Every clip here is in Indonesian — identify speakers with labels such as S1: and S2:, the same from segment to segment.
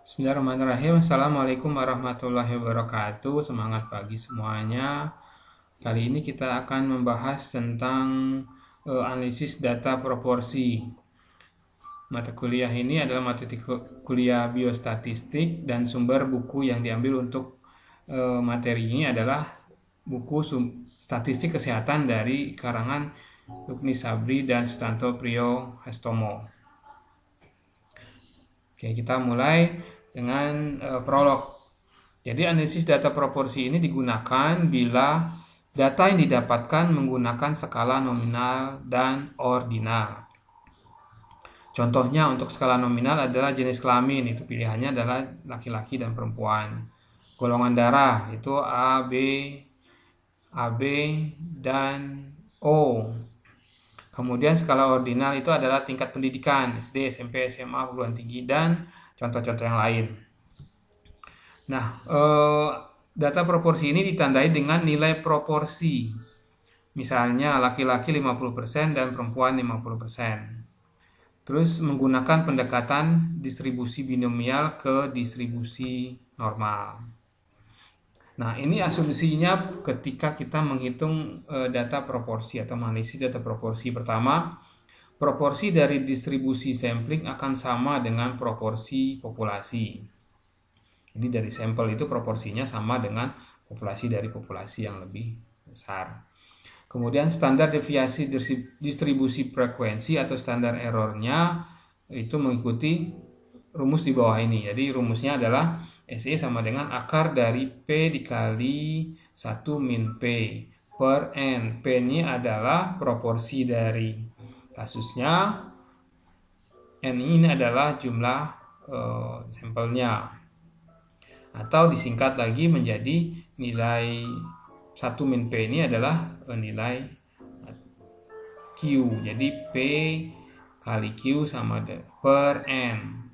S1: Bismillahirrahmanirrahim. Assalamualaikum warahmatullahi wabarakatuh. Semangat pagi semuanya. Kali ini kita akan membahas tentang analisis data proporsi. Mata kuliah ini adalah mata kuliah biostatistik dan sumber buku yang diambil untuk materi ini adalah buku statistik kesehatan dari karangan Lukni Sabri dan Sutanto Priyo Hastomo. Oke, kita mulai dengan prolog. Jadi analisis data proporsi ini digunakan bila data yang didapatkan menggunakan skala nominal dan ordinal. Contohnya untuk skala nominal adalah jenis kelamin, itu pilihannya adalah laki-laki dan perempuan. Golongan darah itu AB dan O. Kemudian skala ordinal itu adalah tingkat pendidikan, SD, SMP, SMA, perguruan tinggi, dan contoh-contoh yang lain. Nah, data proporsi ini ditandai dengan nilai proporsi. Misalnya laki-laki 50% dan perempuan 50%. Terus menggunakan pendekatan distribusi binomial ke distribusi normal. Nah, ini asumsinya ketika kita menghitung data proporsi atau menganalisis data proporsi. Pertama, proporsi dari distribusi sampling akan sama dengan proporsi populasi. Jadi dari sampel itu proporsinya sama dengan populasi dari populasi yang lebih besar. Kemudian standar deviasi distribusi frekuensi atau standar errornya itu mengikuti rumus di bawah ini. Jadi rumusnya adalah SE sama dengan akar dari P dikali 1 min P per N. P ini adalah proporsi dari kasusnya. N ini adalah jumlah sampelnya. Atau disingkat lagi menjadi nilai 1 min P ini adalah nilai Q. Jadi P kali Q sama per N.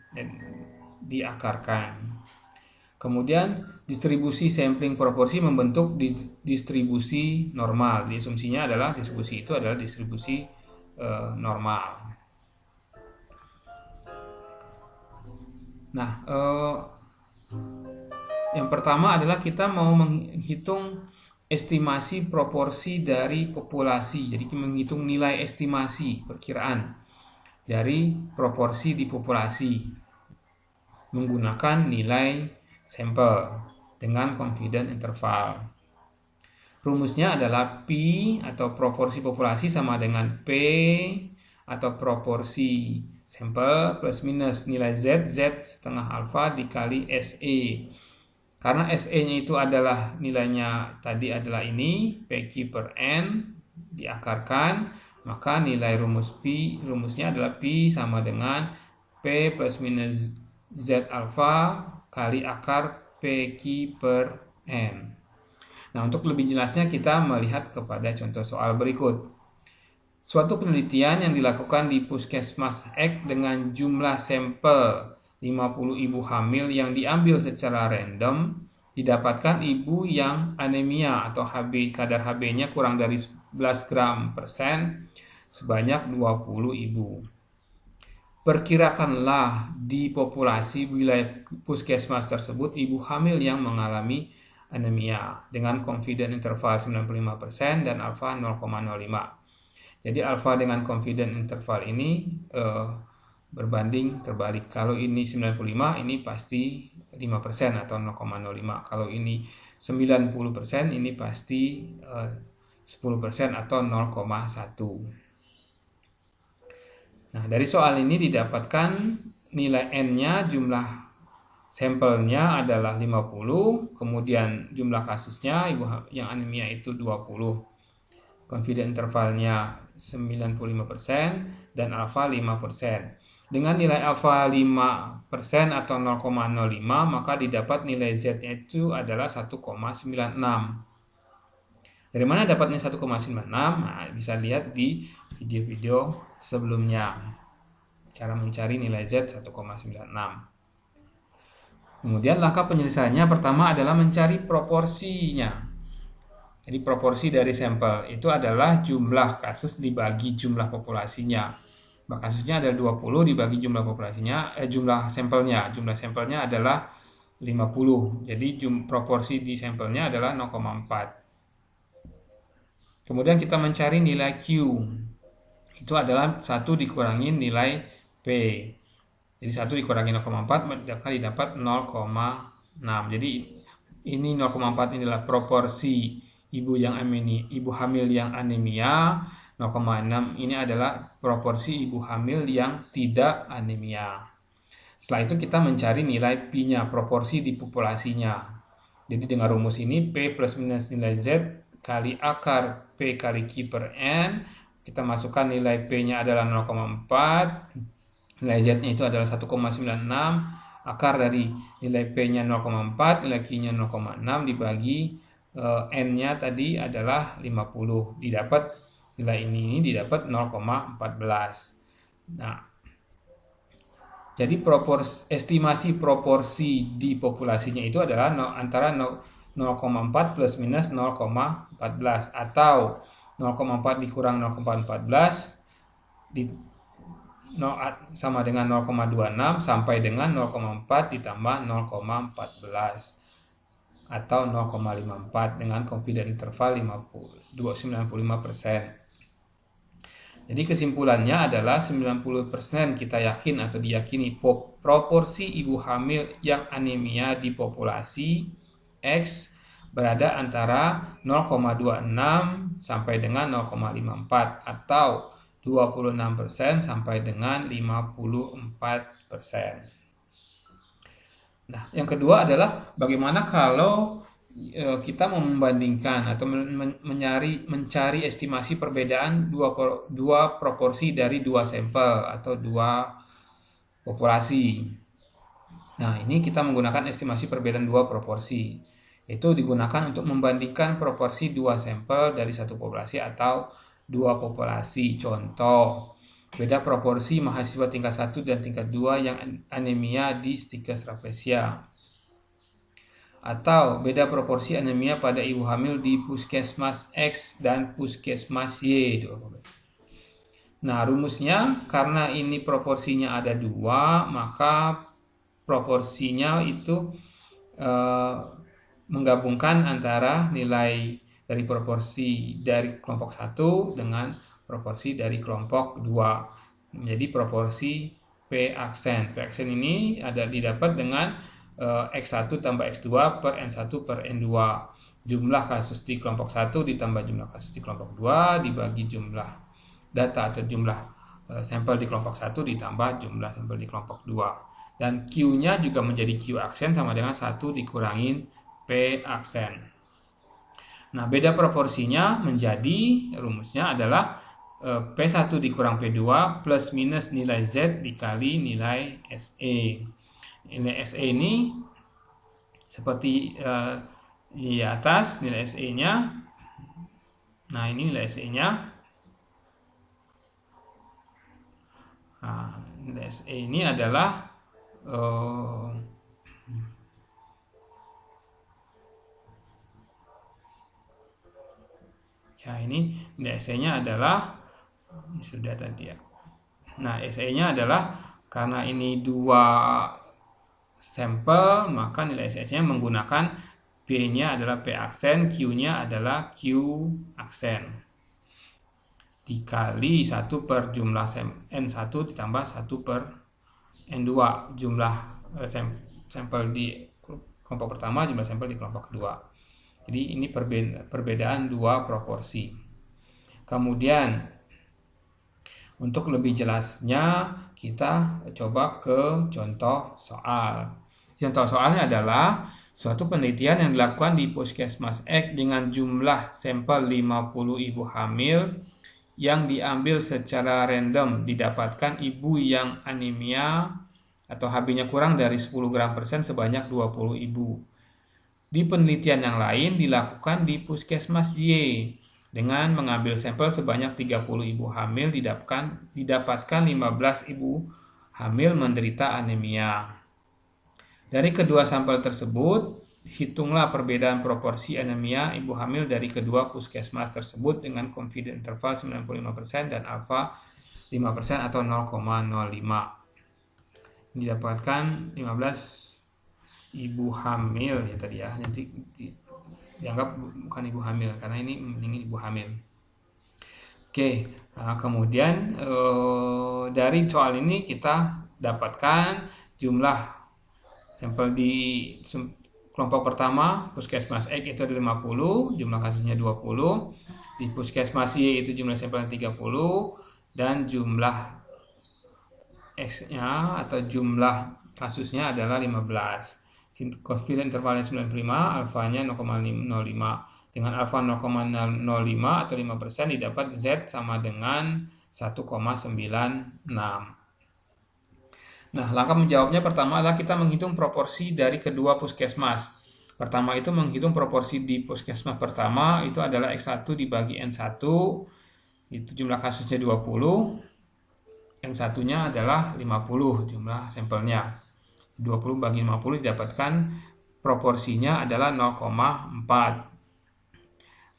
S1: Diakarkan. Kemudian distribusi sampling proporsi membentuk distribusi normal. Asumsinya adalah distribusi itu adalah distribusi normal. Nah, yang pertama adalah kita mau menghitung estimasi proporsi dari populasi. Jadi menghitung nilai estimasi perkiraan dari proporsi di populasi menggunakan nilai sampel dengan confidence interval. Rumusnya adalah P atau proporsi populasi sama dengan P atau proporsi sampel plus minus nilai Z setengah alfa dikali SE. Karena SE-nya itu adalah nilainya tadi adalah ini, PQ per N diakarkan, maka nilai rumusnya adalah P sama dengan P plus minus Z alfa kali akar PQ per N. Nah, untuk lebih jelasnya kita melihat kepada contoh soal berikut. Suatu penelitian yang dilakukan di Puskesmas X dengan jumlah sampel 50 ibu hamil yang diambil secara random, didapatkan ibu yang anemia atau kadar Hb-nya kurang dari 11 gram persen sebanyak 20 ibu. Perkirakanlah di populasi wilayah puskesmas tersebut ibu hamil yang mengalami anemia dengan confidence interval 95% dan alfa 0,05. Jadi alfa dengan confidence interval ini berbanding terbalik. Kalau ini 95, ini pasti 5% atau 0,05. Kalau ini 90%, ini pasti 10% atau 0,1. Nah, dari soal ini didapatkan nilai N-nya, jumlah sampelnya adalah 50, kemudian jumlah kasusnya ibu yang anemia itu 20. Confidence intervalnya 95% dan alfa 5%. Dengan nilai alfa 5% atau 0,05, maka didapat nilai Z-nya itu adalah 1,96. Dari mana dapatnya 1,96? Nah, bisa lihat di video-video sebelumnya. Cara mencari nilai Z 1,96. Kemudian langkah penyelesaiannya pertama adalah mencari proporsinya. Jadi proporsi dari sampel itu adalah jumlah kasus dibagi jumlah populasinya. kasusnya ada 20 dibagi jumlah populasinya, jumlah sampelnya. Jumlah sampelnya adalah 50. Jadi proporsi di sampelnya adalah 0,4. Kemudian kita mencari nilai Q. Itu adalah 1 dikurangi nilai P. Jadi 1 dikurangi 0,4 maka didapat 0,6. Jadi ini 0,4 ini adalah proporsi ibu hamil yang anemia. 0,6 ini adalah proporsi ibu hamil yang tidak anemia. Setelah itu kita mencari nilai P-nya, proporsi di populasinya. Jadi dengan rumus ini P plus minus nilai Z kali akar P kali Q per N. Kita masukkan nilai P-nya adalah 0,4, nilai Z-nya itu adalah 1,96, akar dari nilai P-nya 0,4, nilai Q-nya 0,6 dibagi N-nya tadi adalah 50. Nilai ini didapat 0,14. Nah, jadi estimasi proporsi di populasinya itu adalah antara 0,4 plus minus 0,14 atau 0,4 dikurang 0,14 sama dengan 0,26 sampai dengan 0,4 ditambah 0,14 atau 0,54 dengan confidence interval 95%. Jadi kesimpulannya adalah 90% kita yakin atau diyakini proporsi ibu hamil yang anemia di populasi X berada antara 0,26 sampai dengan 0,54 atau 26% sampai dengan 54%. Nah, yang kedua adalah bagaimana kalau kita membandingkan atau mencari estimasi perbedaan dua proporsi dari dua sampel atau dua populasi. Nah, ini kita menggunakan estimasi perbedaan dua proporsi. Itu digunakan untuk membandingkan proporsi dua sampel dari satu populasi atau dua populasi. Contoh, beda proporsi mahasiswa tingkat 1 dan tingkat 2 yang anemia di Stiches rafflesia. Atau beda proporsi anemia pada ibu hamil di puskesmas X dan puskesmas Y. Nah, rumusnya karena ini proporsinya ada 2, maka proporsinya itu menggabungkan antara nilai dari proporsi dari kelompok 1 dengan proporsi dari kelompok 2 menjadi proporsi P aksen. P aksen ini didapat dengan X1 tambah X2 per N1 per N2. Jumlah kasus di kelompok 1 ditambah jumlah kasus di kelompok 2 dibagi jumlah data atau jumlah sampel di kelompok 1 ditambah jumlah sampel di kelompok 2. Dan Q-nya juga menjadi Q aksen sama dengan 1 dikurangin P aksen. Nah, beda proporsinya menjadi rumusnya adalah P1 dikurang P2 plus minus nilai Z dikali nilai SE. Nilai SE ini seperti di atas nilai SE-nya. Nah, ini nilai SE-nya. Nah, nilai SE ini adalah ini nilai SE-nya adalah ini sudah tadi ya. Nah, SE-nya adalah karena ini dua sampel, maka nilai SE-nya menggunakan P-nya adalah P aksen, Q-nya adalah Q aksen. Dikali 1 per jumlah N1 ditambah 1 per N2. Jumlah sampel di kelompok pertama, jumlah sampel di kelompok kedua. Jadi ini perbedaan dua proporsi. Kemudian untuk lebih jelasnya kita coba ke contoh soal. Contoh soalnya adalah suatu penelitian yang dilakukan di puskesmas X dengan jumlah sampel 50 ibu hamil yang diambil secara random, didapatkan ibu yang anemia atau HB-nya kurang dari 10 gram persen sebanyak 20 ibu. Di penelitian yang lain dilakukan di puskesmas Y dengan mengambil sampel sebanyak 30 ibu hamil, didapatkan 15 ibu hamil menderita anemia. Dari kedua sampel tersebut, hitunglah perbedaan proporsi anemia ibu hamil dari kedua puskesmas tersebut dengan confidence interval 95% dan alfa 5% atau 0,05. Didapatkan 15 ibu hamil ya tadi ya. Nanti dianggap bukan ibu hamil karena ini ibu hamil. Oke, nah, kemudian dari soal ini kita dapatkan jumlah sampel di kelompok pertama puskesmas X itu ada 50, jumlah kasusnya 20. Di puskesmas Y itu jumlah sampel 30 dan jumlah X-nya atau jumlah kasusnya adalah 15. Confidence intervalnya 95, alfanya 0,05. Dengan alfa 0,05 atau 5% didapat Z sama dengan 1,96. Nah, langkah menjawabnya pertama adalah kita menghitung proporsi dari kedua puskesmas. Pertama itu menghitung proporsi di puskesmas pertama itu adalah X1 dibagi N1, itu jumlah kasusnya 20, N1-nya adalah 50 jumlah sampelnya. 20 bagi 50 didapatkan proporsinya adalah 0,4.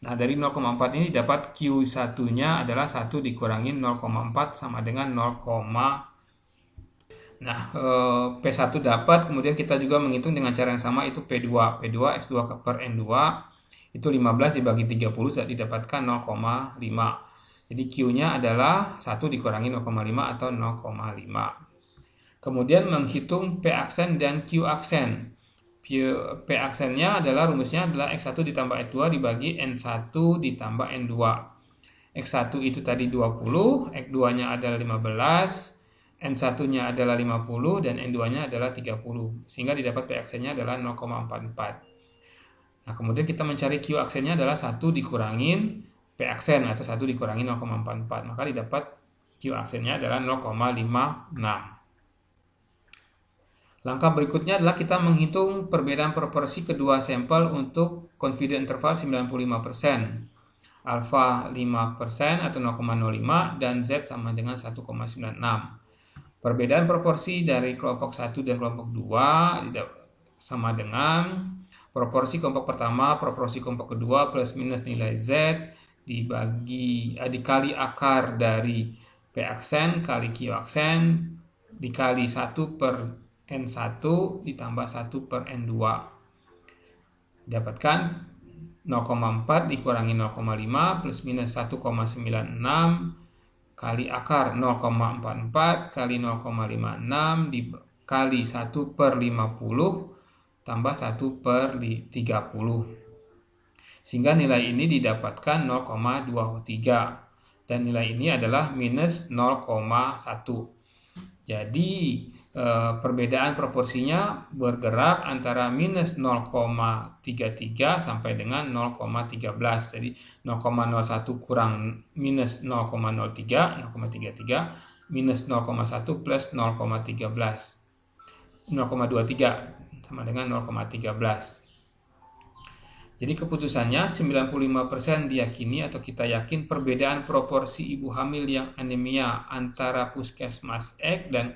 S1: Nah, dari 0,4 ini dapat Q1-nya adalah 1 dikurangi 0,4 sama dengan 0, nah, P1 dapat, kemudian kita juga menghitung dengan cara yang sama, itu P2. P2 X2 per N2 itu 15 dibagi 30 didapatkan 0,5. Jadi Q-nya adalah 1 dikurangi 0,5 atau 0,5. Kemudian menghitung P aksen dan Q aksen. P aksennya adalah rumusnya adalah X1 ditambah X2 dibagi N1 ditambah N2. X1 itu tadi 20, X2-nya adalah 15, N1-nya adalah 50, dan N2-nya adalah 30. Sehingga didapat P aksennya adalah 0,44. Nah, kemudian kita mencari Q aksennya adalah 1 dikurangin P aksen atau 1 dikurangi 0,44. Maka didapat Q aksennya adalah 0,56. Langkah berikutnya adalah kita menghitung perbedaan proporsi kedua sampel untuk confidence interval 95%, alfa 5% atau 0,05, dan Z sama dengan 1,96. Perbedaan proporsi dari kelompok 1 dan kelompok 2 sama dengan proporsi kelompok pertama, proporsi kelompok kedua plus minus nilai Z dikali akar dari P aksen kali Q aksen dikali 1 per N1 ditambah 1 per N2. Dapatkan 0,4 dikurangi 0,5 plus minus 1,96 kali akar 0,44 kali 0,56 dikali 1 per 50 tambah 1 per 30. Sehingga nilai ini didapatkan 0,23. Dan nilai ini adalah minus 0,1. Jadi perbedaan proporsinya bergerak antara minus 0,33 sampai dengan 0,13. Jadi 0,01 kurang minus 0,03, 0,33 minus 0,1 plus 0,13. 0,23 sama dengan 0,13. Jadi keputusannya 95% diyakini atau kita yakin perbedaan proporsi ibu hamil yang anemia antara puskesmas X dan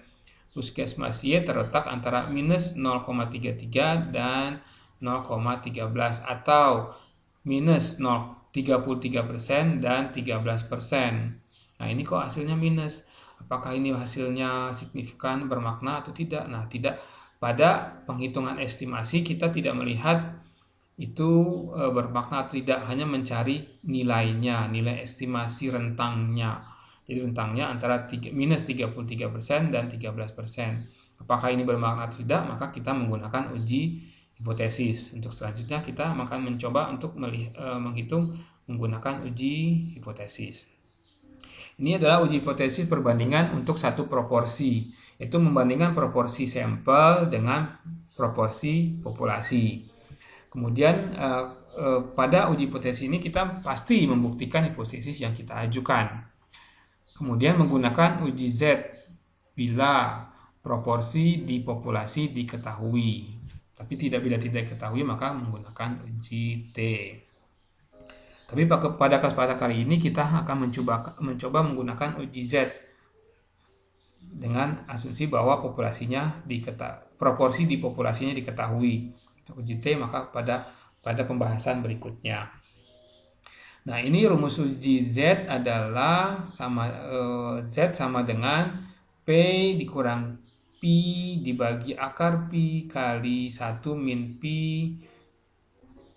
S1: puskesmas Y terletak antara minus 0,33 dan 0,13 atau minus 33% dan 13%. Nah, ini kok hasilnya minus? Apakah ini hasilnya signifikan, bermakna atau tidak? Nah, tidak. Pada penghitungan estimasi kita tidak melihat itu bermakna atau tidak, hanya mencari nilainya, nilai estimasi rentangnya. Jadi rentangnya antara minus 33% dan 13%. Apakah ini bermakna atau tidak? Maka kita menggunakan uji hipotesis. Untuk selanjutnya kita akan mencoba untuk menghitung menggunakan uji hipotesis. Ini adalah uji hipotesis perbandingan untuk satu proporsi, yaitu membandingkan proporsi sampel dengan proporsi populasi. Kemudian pada uji hipotesis ini kita pasti membuktikan hipotesis yang kita ajukan. Kemudian menggunakan uji Z bila proporsi di populasi diketahui. Tapi bila tidak diketahui maka menggunakan uji T. Tapi pada kesempatan kali ini kita akan mencoba menggunakan uji Z dengan asumsi bahwa proporsi di populasinya diketahui. Untuk uji T maka pada pembahasan berikutnya. Nah, ini rumus uji Z adalah Z sama dengan P dikurang P dibagi akar P kali 1 min P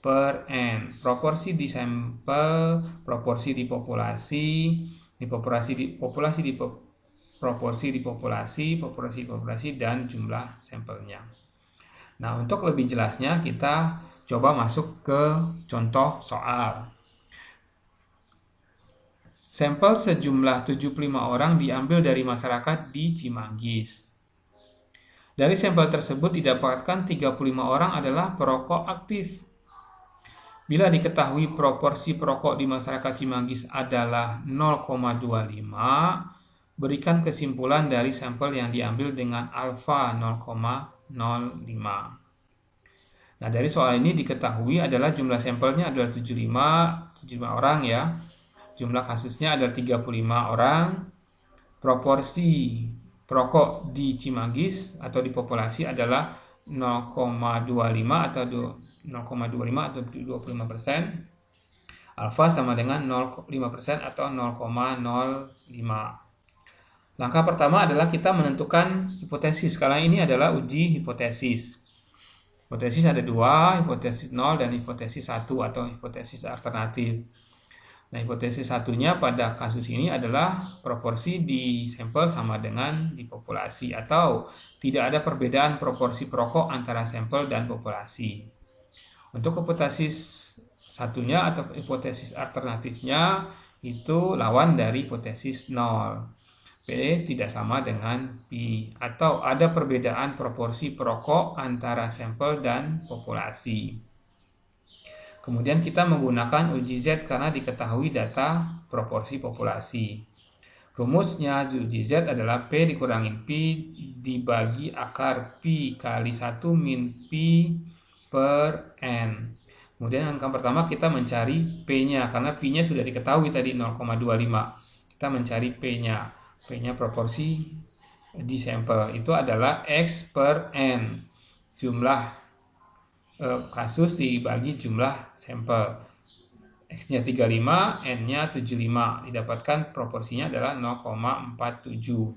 S1: per N. Proporsi di sampel, proporsi di populasi, populasi, dan jumlah sampelnya. Nah, untuk lebih jelasnya kita coba masuk ke contoh soal. Sampel sejumlah 75 orang diambil dari masyarakat di Cimanggis. Dari sampel tersebut didapatkan 35 orang adalah perokok aktif. Bila diketahui proporsi perokok di masyarakat Cimanggis adalah 0,25, berikan kesimpulan dari sampel yang diambil dengan alfa 0,05. Nah, dari soal ini diketahui adalah jumlah sampelnya adalah 75 orang ya. Jumlah kasusnya ada 35 orang. Proporsi perokok di Cimanggis atau di populasi adalah 0,25 atau 25%. Alfa sama dengan 0,5% atau 0,05. Langkah pertama adalah kita menentukan hipotesis. Karena ini adalah uji hipotesis. Hipotesis ada dua, hipotesis 0 dan hipotesis 1 atau hipotesis alternatif. Nah, hipotesis satunya pada kasus ini adalah proporsi di sampel sama dengan di populasi atau tidak ada perbedaan proporsi perokok antara sampel dan populasi. Untuk hipotesis satunya atau hipotesis alternatifnya itu lawan dari hipotesis 0. P tidak sama dengan P atau ada perbedaan proporsi perokok antara sampel dan populasi. Kemudian kita menggunakan uji Z karena diketahui data proporsi populasi. Rumusnya uji Z adalah P dikurangin P dibagi akar P kali 1 min P per N. Kemudian langkah pertama kita mencari P-nya karena P-nya sudah diketahui tadi 0,25. Kita mencari P-nya. P-nya proporsi di sampel itu adalah X per N. Jumlah kasus dibagi jumlah sampel. X-nya 35, N-nya 75. Didapatkan proporsinya adalah 0,47.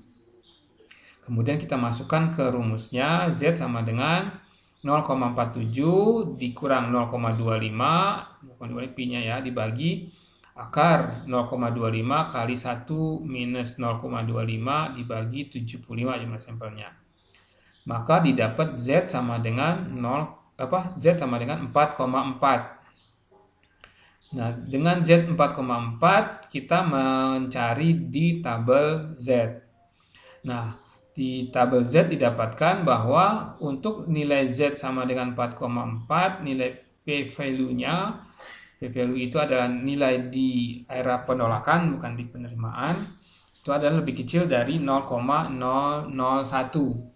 S1: Kemudian kita masukkan ke rumusnya, Z sama dengan 0,47 dikurang 0,25 Pi-nya ya, dibagi akar 0,25 kali 1 minus 0,25 dibagi 75 jumlah sampelnya. Maka didapat Z sama dengan 4,4. Nah, dengan Z 4,4 kita mencari di tabel Z. Nah, di tabel Z didapatkan bahwa untuk nilai Z sama dengan 4,4, nilai P-value-nya, P-value itu adalah nilai di area penolakan bukan di penerimaan, itu adalah lebih kecil dari 0,001.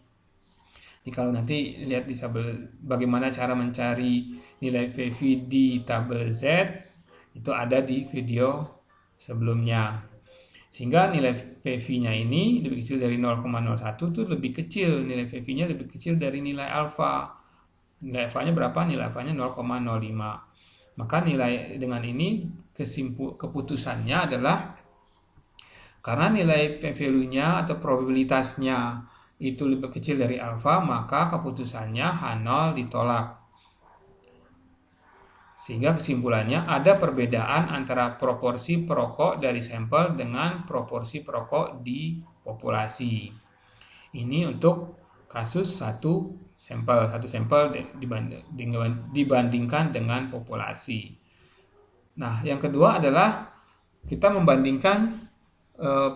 S1: Jadi kalau nanti lihat di tabel bagaimana cara mencari nilai PV di tabel Z, itu ada di video sebelumnya. Sehingga nilai PV-nya ini lebih kecil dari 0,01 itu lebih kecil, nilai PV-nya lebih kecil dari nilai alfa. Nilai alfanya berapa? Nilai alfanya 0,05. Maka nilai dengan ini keputusannya adalah karena nilai P-value-nya atau probabilitasnya itu lebih kecil dari alfa, maka keputusannya H0 ditolak. Sehingga kesimpulannya ada perbedaan antara proporsi perokok dari sampel dengan proporsi perokok di populasi. Ini untuk kasus satu sampel dibandingkan dengan populasi. Nah, yang kedua adalah kita membandingkan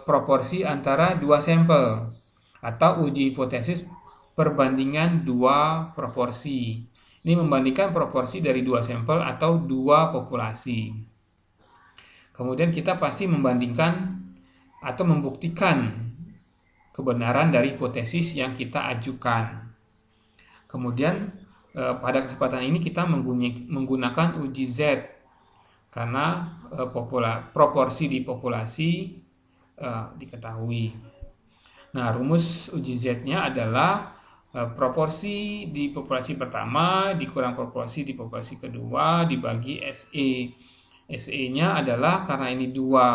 S1: proporsi antara dua sampel atau uji hipotesis perbandingan dua proporsi. Ini membandingkan proporsi dari dua sampel atau dua populasi. Kemudian kita pasti membandingkan atau membuktikan kebenaran dari hipotesis yang kita ajukan. Kemudian pada kesempatan ini kita menggunakan uji Z karena proporsi di populasi diketahui. Nah, rumus uji Z-nya adalah proporsi di populasi pertama dikurang proporsi di populasi kedua dibagi SE. SE-nya adalah karena ini dua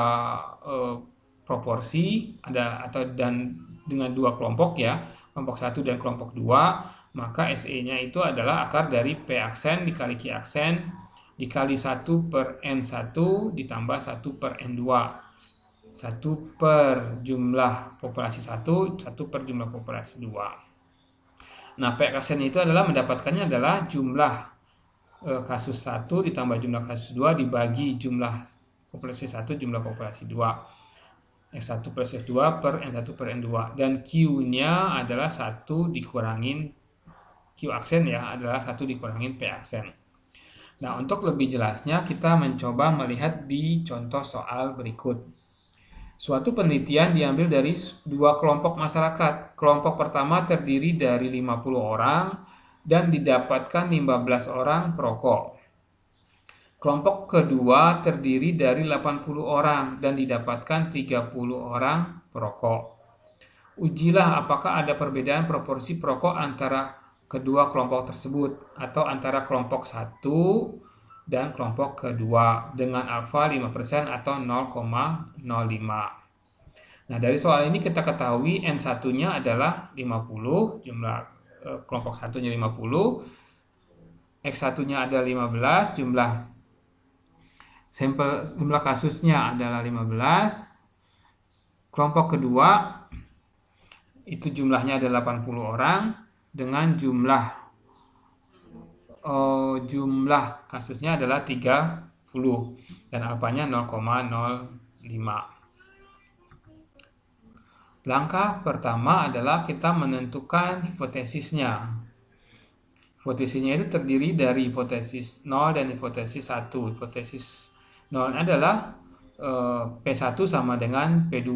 S1: proporsi dan dengan dua kelompok ya, kelompok 1 dan kelompok 2, maka SE-nya itu adalah akar dari P aksen dikali Q aksen dikali 1 per N1 ditambah 1 per N2. 1 per jumlah populasi 1, 1 per jumlah populasi 2. Nah, P aksen itu adalah mendapatkannya adalah jumlah kasus 1 ditambah jumlah kasus 2 dibagi jumlah populasi 1 jumlah populasi 2. X1 plus F2 per N1 per N2. Dan Q-nya adalah 1 dikurangin Q aksen ya, adalah 1 dikurangin P aksen. Nah, untuk lebih jelasnya kita mencoba melihat di contoh soal berikut. Suatu penelitian diambil dari dua kelompok masyarakat. Kelompok pertama terdiri dari 50 orang dan didapatkan 15 orang perokok. Kelompok kedua terdiri dari 80 orang dan didapatkan 30 orang perokok. Ujilah apakah ada perbedaan proporsi perokok antara kedua kelompok tersebut atau antara kelompok 1 dan kelompok kedua dengan alfa 5% atau 0,05. Nah, dari soal ini kita ketahui N1-nya adalah 50, jumlah kelompok 1-nya 50, X1-nya ada 15, jumlah kasusnya adalah 15. Kelompok kedua itu jumlahnya ada 80 orang dengan jumlah kasusnya adalah 30 dan alfanya 0,05. Langkah pertama adalah kita menentukan hipotesisnya. Hipotesisnya itu terdiri dari hipotesis 0 dan hipotesis 1. Hipotesis 0 adalah P1 sama dengan P2.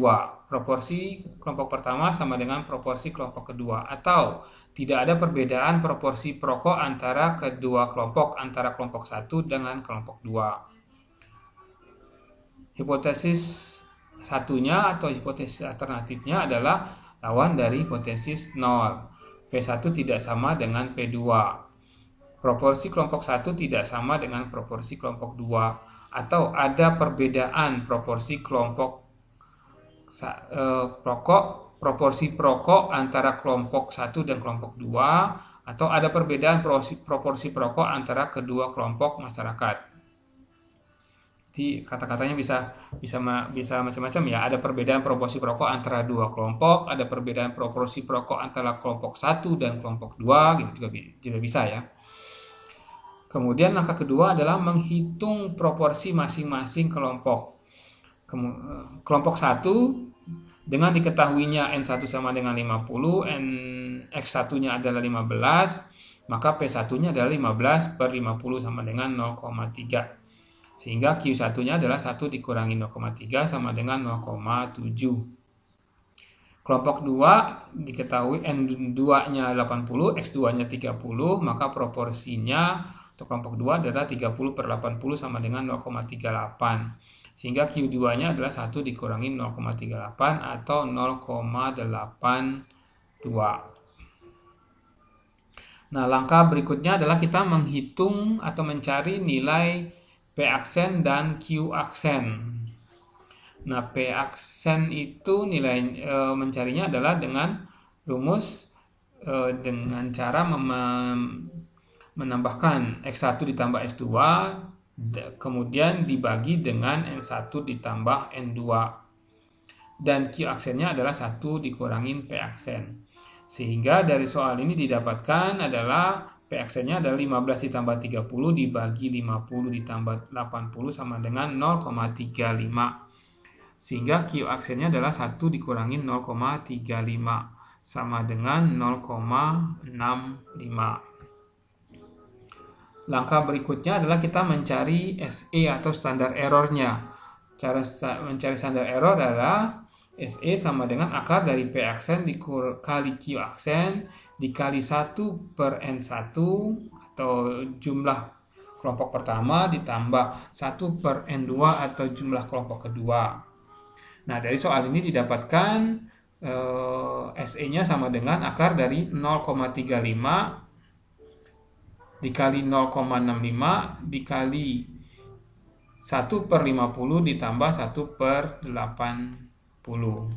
S1: Proporsi kelompok pertama sama dengan proporsi kelompok kedua. Atau tidak ada perbedaan proporsi perokok antara kedua kelompok, antara kelompok 1 dengan kelompok 2. Hipotesis satunya atau hipotesis alternatifnya adalah lawan dari hipotesis 0. P1 tidak sama dengan P2. Proporsi kelompok 1 tidak sama dengan proporsi kelompok 2. Atau ada perbedaan proporsi proporsi perokok antara kelompok 1 dan kelompok 2. Atau ada perbedaan proporsi perokok antara kedua kelompok masyarakat. Jadi kata-katanya bisa macam-macam ya. Ada perbedaan proporsi perokok antara dua kelompok, ada perbedaan proporsi perokok antara kelompok 1 dan kelompok 2, gitu juga bisa ya. Kemudian langkah kedua adalah menghitung proporsi masing-masing kelompok. Kelompok 1 dengan diketahuinya N1 sama dengan 50, X1-nya adalah 15, maka P1-nya adalah 15 per 50 sama dengan 0,3. Sehingga Q1-nya adalah 1 dikurangi 0,3 sama dengan 0,7. Kelompok 2 diketahui N2-nya 80, X2-nya 30, maka proporsinya untuk kelompok 2 adalah 30 per 80 sama dengan 0,38. Sehingga Q2-nya adalah 1 dikurangi 0,38 atau 0,82. Nah, langkah berikutnya adalah kita menghitung atau mencari nilai P aksen dan Q aksen. Nah, P aksen itu nilai mencarinya adalah dengan rumus dengan cara menambahkan X1 ditambah S2 kemudian dibagi dengan N1 ditambah N2 dan Q aksennya adalah 1 dikurangin P aksen. Sehingga dari soal ini didapatkan adalah P aksennya adalah 15 ditambah 30 dibagi 50 ditambah 80 sama dengan 0,35. Sehingga Q aksennya adalah 1 dikurangi 0,35 sama dengan 0,65. Langkah berikutnya adalah kita mencari SE atau standar errornya. Cara mencari standar error adalah SE sama dengan akar dari P aksen dikali Q aksen dikali 1 per N1 atau jumlah kelompok pertama ditambah 1 per N2 atau jumlah kelompok kedua. Nah, dari soal ini didapatkan SE-nya sama dengan akar dari 0,35 dikali 0,65 dikali 1/50 ditambah 1/80.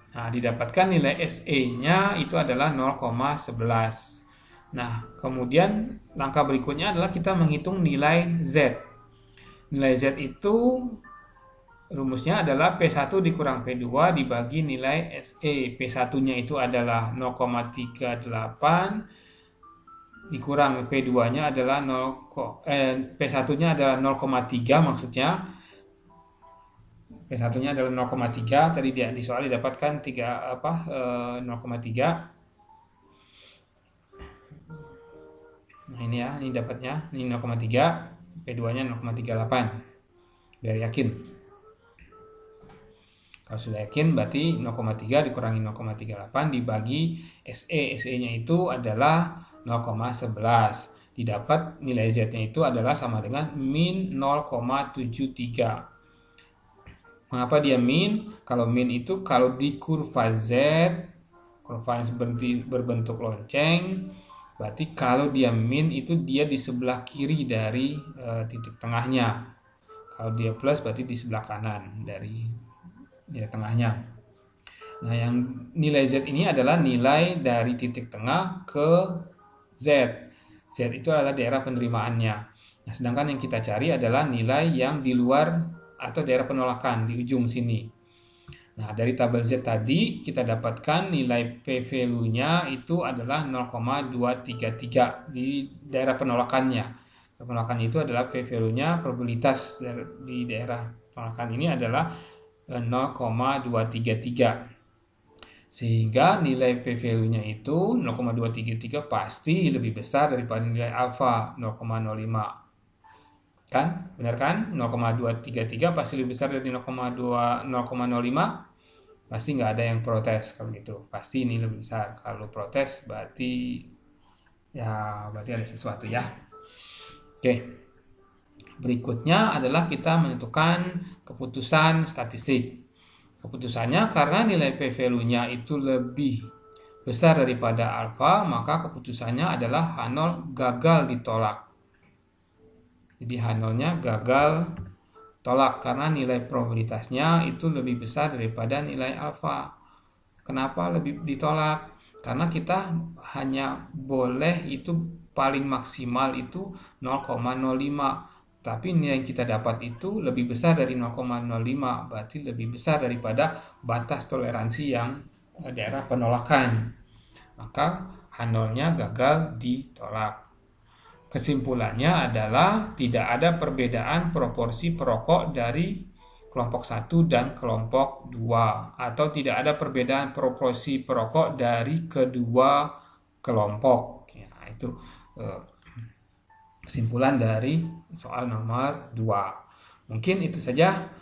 S1: Nah, didapatkan nilai SE-nya itu adalah 0,11. Nah, kemudian langkah berikutnya adalah kita menghitung nilai Z. Nilai Z itu rumusnya adalah P1 dikurang P2 dibagi nilai SE. P1-nya itu adalah 0,38 dikurang P2-nya adalah P1-nya adalah 0,3 maksudnya. P1-nya adalah 0,3, tadi di soal didapatkan 0,3. Nah, ini ya, ini dapatnya, ini 0,3, P2-nya 0,38. Biar yakin. Kalau sudah yakin berarti 0,3 dikurangi 0,38 dibagi SE. SE-nya itu adalah 0,11. Didapat nilai Z-nya itu adalah sama dengan min 0,73. Mengapa dia min? Kalau min itu kalau di kurva Z, kurva yang berbentuk lonceng, berarti kalau dia min itu dia di sebelah kiri dari titik tengahnya. Kalau dia plus berarti di sebelah kanan dari nilai tengahnya. Nah, yang nilai Z ini adalah nilai dari titik tengah ke Z. Z itu adalah daerah penerimaannya. Nah, sedangkan yang kita cari adalah nilai yang di luar atau daerah penolakan di ujung sini. Nah, dari tabel Z tadi kita dapatkan nilai P-value-nya itu adalah 0,233 di daerah penolakannya. Penolakan itu adalah P-value-nya, probabilitas di daerah penolakan ini adalah 0,233. Sehingga nilai P-value-nya itu 0,233 pasti lebih besar daripada nilai alfa 0,05. Kan? Benar kan? 0,233 pasti lebih besar dari 0,05. Pasti nggak ada yang protes kalau gitu. Pasti ini lebih besar. Kalau protes berarti berarti ada sesuatu ya. Oke. Berikutnya adalah kita menentukan keputusan statistik. Keputusannya karena nilai P-value-nya itu lebih besar daripada alfa, maka keputusannya adalah H0 gagal ditolak. Jadi H0-nya gagal tolak karena nilai probabilitasnya itu lebih besar daripada nilai alfa. Kenapa lebih ditolak? Karena kita hanya boleh itu paling maksimal itu 0,05. Tapi nilai yang kita dapat itu lebih besar dari 0,05, berarti lebih besar daripada batas toleransi yang daerah penolakan. Maka H0-nya gagal ditolak. Kesimpulannya adalah tidak ada perbedaan proporsi perokok dari kelompok 1 dan kelompok 2. Atau tidak ada perbedaan proporsi perokok dari kedua kelompok. Ya, itu kesimpulan dari soal nomor 2. Mungkin itu saja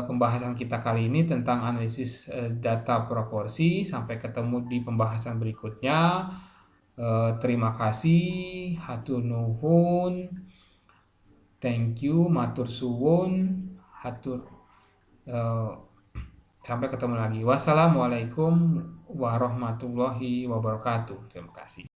S1: pembahasan kita kali ini tentang analisis data proporsi. Sampai ketemu di pembahasan berikutnya. Terima kasih, hatur nuhun, thank you, matur suwun, hatur. Sampai ketemu lagi. Wassalamualaikum warahmatullahi wabarakatuh. Terima kasih.